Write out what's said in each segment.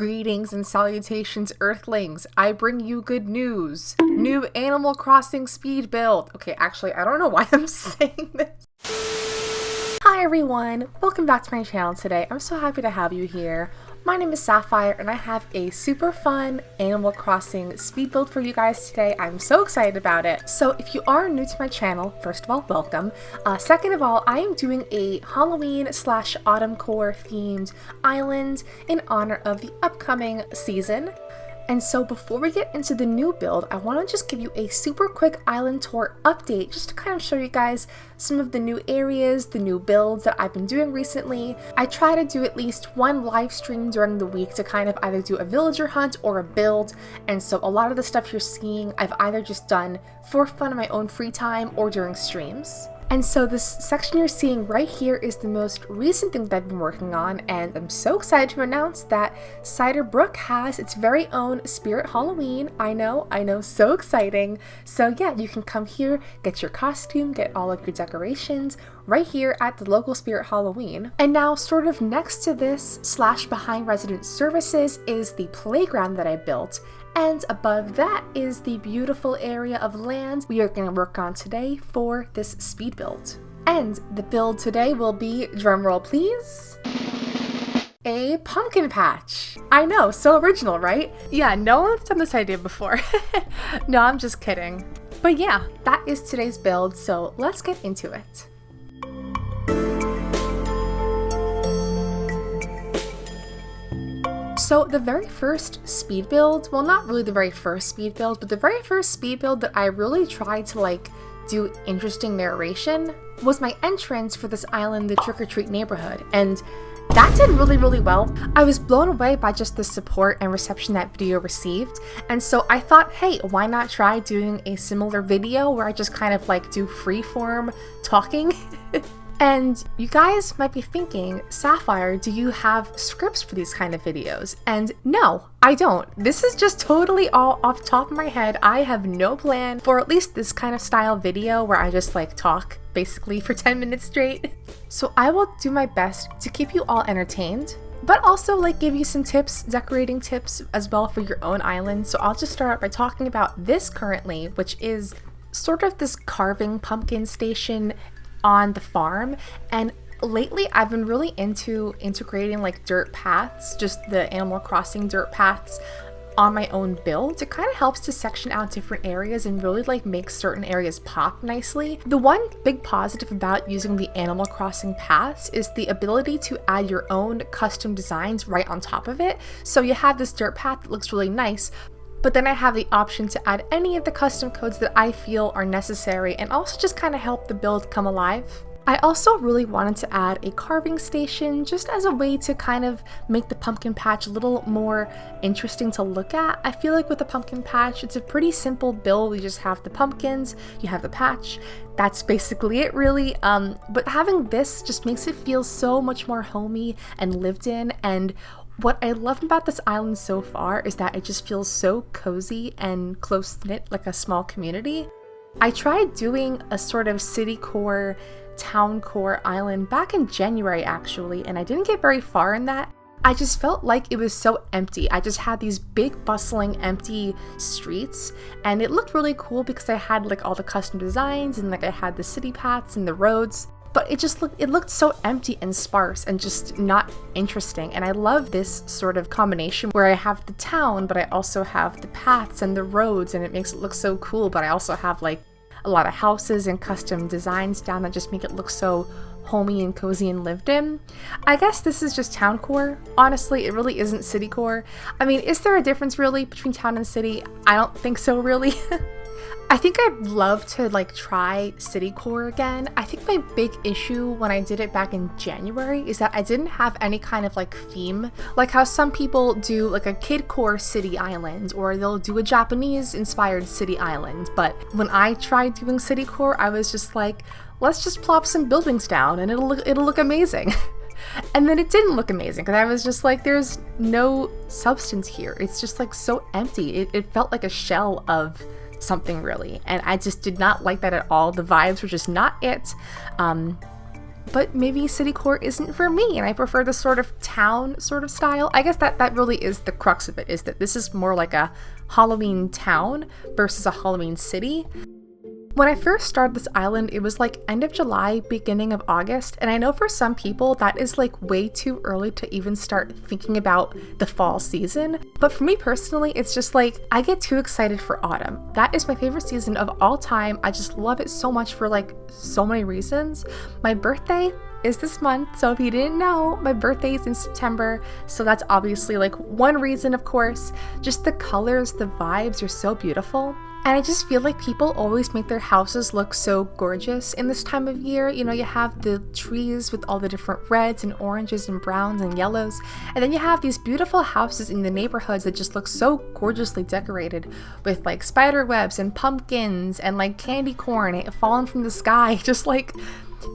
Greetings and salutations, Earthlings. I bring you good news. New Animal Crossing speed build. Okay, actually, I don't know why I'm saying this. Hi everyone, welcome back to my channel today. I'm so happy to have you here. My name is Sapphire and I have a super fun Animal Crossing speed build for you guys today. I'm so excited about it. So if you are new to my channel, first of all, welcome. Second of all, I am doing a Halloween slash autumn core themed island in honor of the upcoming season. And so before we get into the new build, I want to just give you a super quick island tour update just to kind of show you guys some of the new areas, the new builds that I've been doing recently. I try to do at least one live stream during the week to kind of either do a villager hunt or a build. And so a lot of the stuff you're seeing, I've either just done for fun in my own free time or during streams. And so this section you're seeing right here is the most recent thing that I've been working on, and I'm so excited to announce that Cider Brook has its very own Spirit Halloween. I know, so exciting. So yeah, you can come here, get your costume, get all of your decorations right here at the local Spirit Halloween. And now sort of next to this / behind resident services is the playground that I built. And above that is the beautiful area of land we are going to work on today for this speed build. And the build today will be, drumroll please, a pumpkin patch. I know, so original, right? Yeah, no one's done this idea before. No, I'm just kidding. But yeah, that is today's build, so let's get into it. So the very first speed build, well not really the very first speed build, but the very first speed build that I really tried to do interesting narration was my entrance for this island, the Trick or Treat neighborhood, and that did really well. I was blown away by just the support and reception that video received, and so I thought, hey, why not try doing a similar video where I just kind of do freeform talking? And you guys might be thinking, Sapphire, do you have scripts for these kind of videos? And no, I don't. This is just totally all off the top of my head. I have no plan for at least this kind of style video where I just talk basically for 10 minutes straight. So I will do my best to keep you all entertained, but also give you some tips, decorating tips as well for your own island. So I'll just start out by talking about this currently, which is sort of this carving pumpkin station on the farm. And lately I've been really into integrating dirt paths, just the Animal Crossing dirt paths on my own build. It kind of helps to section out different areas and really make certain areas pop nicely. The one big positive about using the Animal Crossing paths is the ability to add your own custom designs right on top of it. So you have this dirt path that looks really nice, but then I have the option to add any of the custom codes that I feel are necessary and also just kind of help the build come alive. I also really wanted to add a carving station just as a way to kind of make the pumpkin patch a little more interesting to look at. I feel like with the pumpkin patch, it's a pretty simple build. You just have the pumpkins, you have the patch. That's basically it really. But having this just makes it feel so much more homey and lived in. And what I love about this island so far is that it just feels so cozy and close-knit, like a small community. I tried doing a sort of city core, town core island back in January actually, and I didn't get very far in that. I just felt like it was so empty. I just had these big bustling empty streets, and it looked really cool because I had all the custom designs and I had the city paths and the roads. But it looked so empty and sparse and just not interesting. And I love this sort of combination where I have the town, but I also have the paths and the roads, and it makes it look so cool. But I also have a lot of houses and custom designs down that just make it look so homey and cozy and lived in. I guess this is just town core. Honestly, it really isn't city core. I mean, is there a difference really between town and city? I don't think so really. I think I'd love to try city core again. I think my big issue when I did it back in January is that I didn't have any kind of theme, like how some people do a kid core city island, or they'll do a Japanese inspired city island. But when I tried doing city core, I was just let's just plop some buildings down and it'll look amazing. And then it didn't look amazing because I was just there's no substance here. It's just so empty. It felt like a shell of something really, and I just did not like that at all. The vibes were just not it. but maybe city core isn't for me and I prefer this sort of town sort of style. I guess that really is the crux of it, is that this is more like a Halloween town versus a Halloween city. When I first started this island, it was like end of July, beginning of August, and I know for some people that is like way too early to even start thinking about the fall season, but for me personally, it's just like I get too excited for autumn. That is my favorite season of all time. I just love it so much for like so many reasons. My birthday is this month, so if you didn't know, my birthday is in September, so that's obviously like one reason, of course. Just the colors, the vibes are so beautiful. And I just feel like people always make their houses look so gorgeous in this time of year. You know, you have the trees with all the different reds and oranges and browns and yellows. And then you have these beautiful houses in the neighborhoods that just look so gorgeously decorated with like spider webs and pumpkins and like candy corn falling from the sky. Just like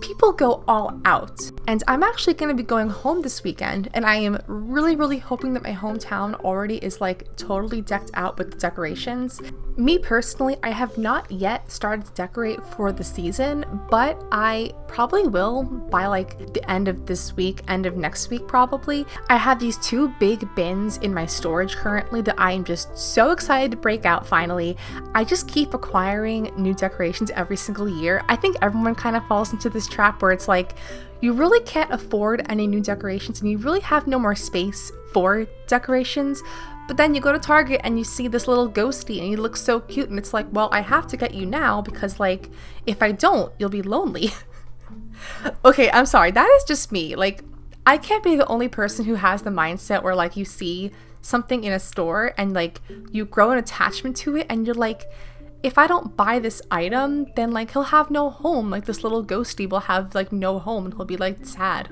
people go all out. And I'm actually going to be going home this weekend, and I am really hoping that my hometown already is like totally decked out with decorations. Me personally, I have not yet started to decorate for the season, but I probably will by like the end of this week, end of next week probably. I have these 2 big bins in my storage currently that I am just so excited to break out finally. I just keep acquiring new decorations every single year. I think everyone kind of falls into this trap where it's like you really can't afford any new decorations and you really have no more space for decorations. But then you go to Target and you see this little ghosty and he looks so cute, and it's like, well, I have to get you now because like if I don't, you'll be lonely. Okay, I'm sorry, that is just me. Like, I can't be the only person who has the mindset where like you see something in a store and like you grow an attachment to it and you're like, if I don't buy this item, then like he'll have no home. Like this little ghosty will have like no home and he'll be like sad.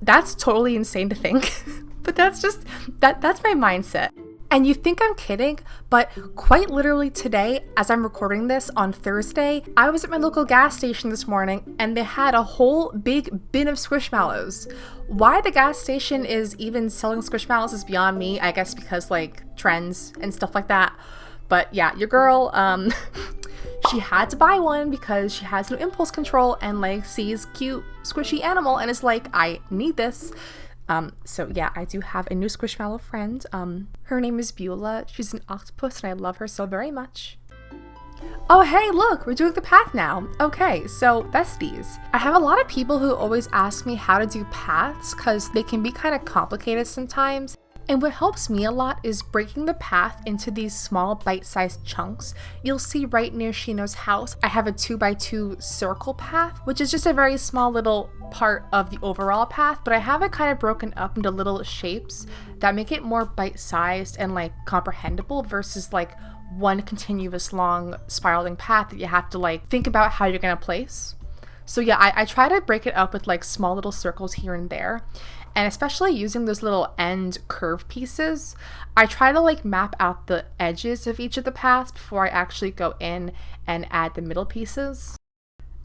That's totally insane to think. But that's just, that's my mindset. And you think I'm kidding, but quite literally today, as I'm recording this on Thursday, I was at my local gas station this morning and they had a whole big bin of Squishmallows. Why the gas station is even selling Squishmallows is beyond me, I guess because like trends and stuff like that. But yeah, your girl, she had to buy one because she has no impulse control and like sees cute squishy animal and is like, I need this. So yeah, I do have a new Squishmallow friend. Her name is Beulah. She's an octopus and I love her so very much. Oh hey, look, we're doing the path now. Okay, so besties. I have a lot of people who always ask me how to do paths because they can be kind of complicated sometimes. And what helps me a lot is breaking the path into these small bite-sized chunks. You'll see right near Shino's house, I have a 2x2 circle path, which is just a very small little part of the overall path, but I have it kind of broken up into little shapes that make it more bite-sized and like comprehensible versus like one continuous long spiraling path that you have to like think about how you're gonna place. So yeah, I try to break it up with like small little circles here and there. And especially using those little end curve pieces, I try to like map out the edges of each of the paths before I actually go in and add the middle pieces.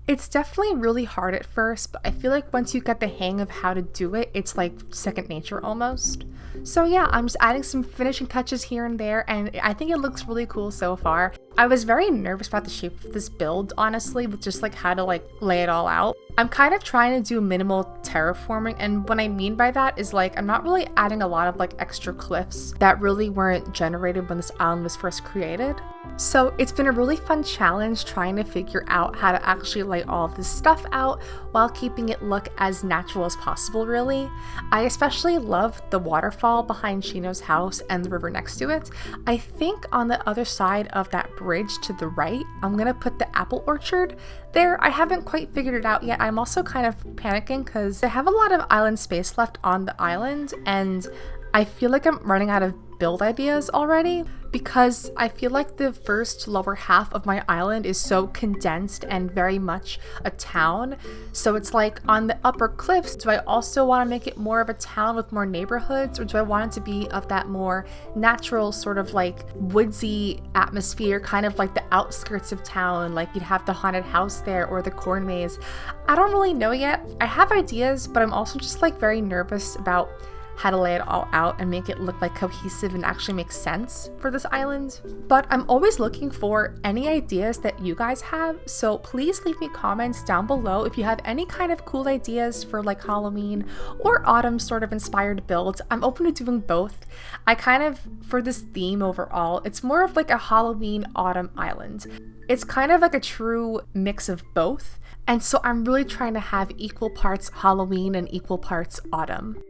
It's definitely really hard at first, but I feel like once you get the hang of how to do it, it's like second nature almost. So yeah, I'm just adding some finishing touches here and there, and I think it looks really cool so far. I was very nervous about the shape of this build, honestly, with just like how to like lay it all out. I'm kind of trying to do minimal terraforming, and what I mean by that is like I'm not really adding a lot of like extra cliffs that really weren't generated when this island was first created. So it's been a really fun challenge trying to figure out how to actually lay all of this stuff out while keeping it look as natural as possible, really. I especially love the waterfall behind Shino's house and the river next to it. I think on the other side of that bridge to the right, I'm gonna put the apple orchard there. I haven't quite figured it out yet. I'm also kind of panicking because I have a lot of island space left on the island and I feel like I'm running out of build ideas already because I feel like the first lower half of my island is so condensed and very much a town. So it's like on the upper cliffs, do I also want to make it more of a town with more neighborhoods, or do I want it to be of that more natural sort of like woodsy atmosphere, kind of like the outskirts of town, like you'd have the haunted house there or the corn maze? I don't really know yet. I have ideas, but I'm also just like very nervous about how to lay it all out and make it look like cohesive and actually make sense for this island. But I'm always looking for any ideas that you guys have, so please leave me comments down below if you have any kind of cool ideas for like Halloween or autumn sort of inspired builds. I'm open to doing both. I kind of, for this theme overall, it's more of like a Halloween autumn island. It's kind of like a true mix of both, and so I'm really trying to have equal parts Halloween and equal parts autumn.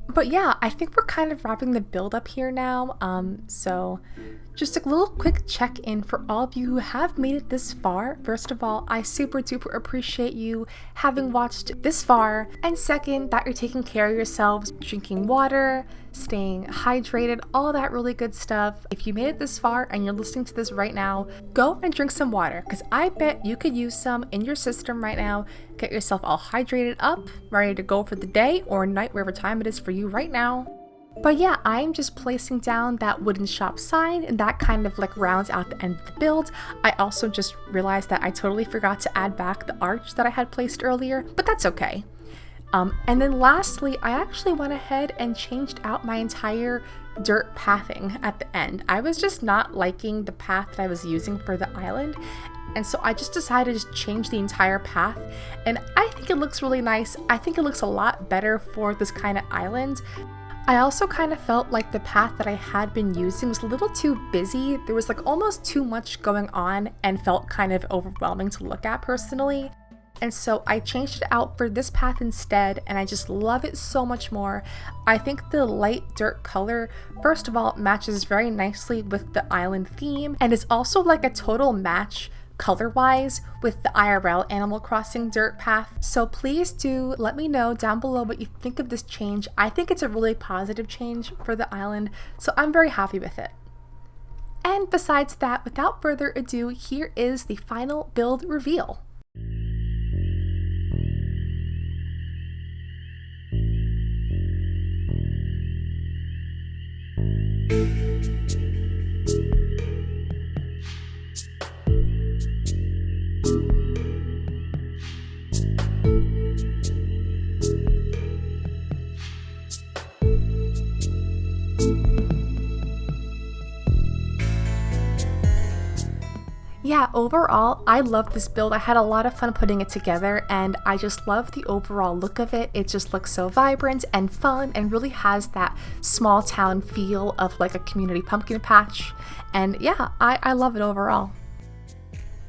But yeah, I think we're kind of wrapping the build up here now, so just a little quick check-in for all of you who have made it this far. First of all, I super duper appreciate you having watched this far, and second, that you're taking care of yourselves, drinking water, staying hydrated, all that really good stuff. If you made it this far and you're listening to this right now, go and drink some water, because I bet you could use some in your system right now. Get yourself all hydrated up, ready to go for the day or night, wherever time it is for you right now. But yeah, I'm just placing down that wooden shop sign, and that kind of like rounds out the end of the build. I also just realized that I totally forgot to add back the arch that I had placed earlier, but that's okay. And then lastly, I actually went ahead and changed out my entire dirt pathing at the end. I was just not liking the path that I was using for the island, and so I just decided to just change the entire path, and I think it looks really nice. I think it looks a lot better for this kind of island. I also kind of felt like the path that I had been using was a little too busy. There was like almost too much going on and felt kind of overwhelming to look at personally. And so I changed it out for this path instead, and I just love it so much more. I think the light dirt color, first of all, matches very nicely with the island theme, and is also like a total match color-wise with the IRL Animal Crossing dirt path. So please do let me know down below what you think of this change. I think it's a really positive change for the island, so I'm very happy with it. And besides that, without further ado, here is the final build reveal. Yeah, overall, I love this build. I had a lot of fun putting it together, and I just love the overall look of it. It just looks so vibrant and fun and really has that small town feel of like a community pumpkin patch. And yeah, I love it overall.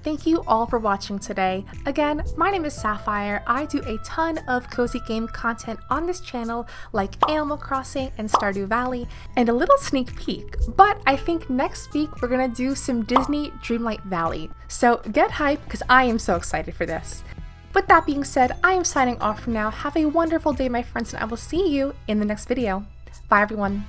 Thank you all for watching today. Again, my name is Sapphire. I do a ton of cozy game content on this channel, like Animal Crossing and Stardew Valley, and a little sneak peek. But I think next week we're gonna do some Disney Dreamlight Valley. So get hyped, because I am so excited for this. With that being said, I am signing off for now. Have a wonderful day, my friends, and I will see you in the next video. Bye, everyone.